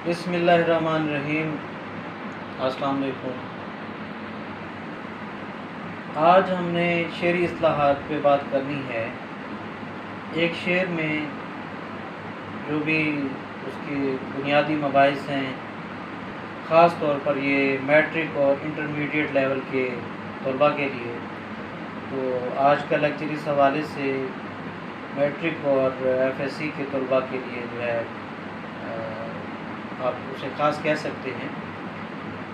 بسم اللہ الرحمن الرحیم۔ السلام علیکم۔ آج ہم نے شعری اصطلاحات پہ بات کرنی ہے۔ ایک شعر میں جو بھی اس کی بنیادی مباحث ہیں، خاص طور پر یہ میٹرک اور انٹرمیڈیٹ لیول کے طلباء کے لیے، تو آج کا لیکچر اس حوالے سے میٹرک اور ایف ایس سی کے طلباء کے لیے جو ہے آپ اسے خاص کہہ سکتے ہیں۔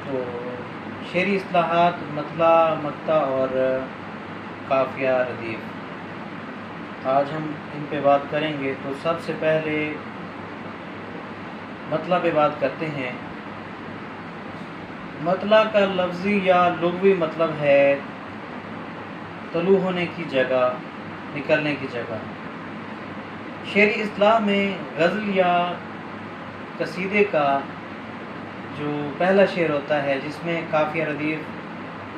تو شعری اصطلاحات مطلع، مقطع اور قافیہ، ردیف، آج ہم ان پہ بات کریں گے۔ تو سب سے پہلے مطلع پہ بات کرتے ہیں۔ مطلع کا لفظی یا لغوی مطلب ہے طلوع ہونے کی جگہ، نکلنے کی جگہ۔ شعری اصطلاح میں غزل یا قصیدے کا جو پہلا شعر ہوتا ہے، جس میں قافیہ ردیف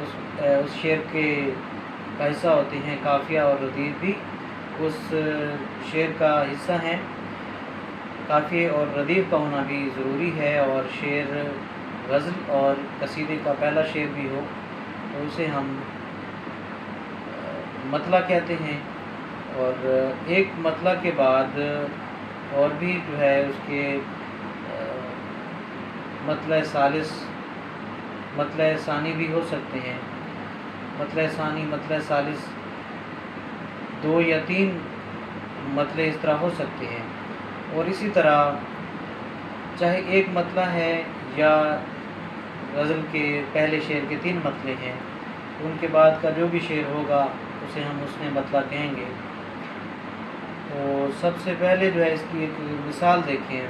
اس شعر کے کا حصہ ہوتے ہیں، قافیہ اور ردیف بھی اس شعر کا حصہ ہیں۔ قافیہ اور ردیف کا ہونا بھی ضروری ہے، اور شعر غزل اور قصیدے کا پہلا شعر بھی ہو تو اسے ہم مطلع کہتے ہیں۔ اور ایک مطلع کے بعد اور بھی جو ہے اس کے مطلع ثالث، مطلع ثانی بھی ہو سکتے ہیں۔ مطلع ثانی، مطلع ثالث، 2 یا 3 مطلع اس طرح ہو سکتے ہیں۔ اور اسی طرح چاہے ایک مطلع ہے یا غزل کے پہلے شعر کے 3 مطلع ہیں، ان کے بعد کا جو بھی شعر ہوگا اسے ہم اس میں مطلع کہیں گے۔ تو سب سے پہلے جو ہے اس کی ایک مثال دیکھیں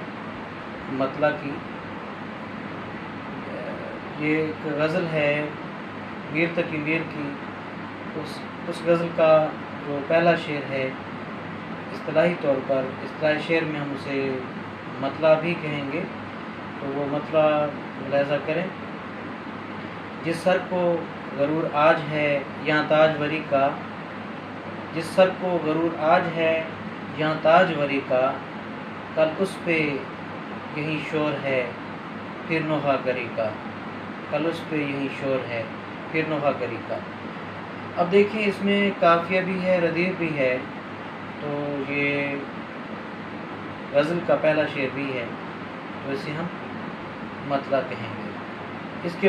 مطلع کی۔ یہ ایک غزل ہے میر تقی میر کی۔ اس غزل کا جو پہلا شعر ہے، اصطلاحی طور پر اصطلاحی شعر میں ہم اسے مطلع بھی کہیں گے، تو وہ مطلع ملاحظہ کریں۔ جس سر کو غرور آج ہے یہاں تاجوری کا، جس سر کو غرور آج ہے یہاں تاجوری کا، کل اس پہ یہی شور ہے پھر نوحہ گری کا، کل اس پہ یہی شور ہے پھر نوحہ گری کا۔ اب دیکھیں اس میں قافیہ بھی ہے، ردیف بھی ہے، تو یہ غزل کا پہلا شعر بھی ہے، تو اسے ہم مطلع کہیں گے۔ اس کے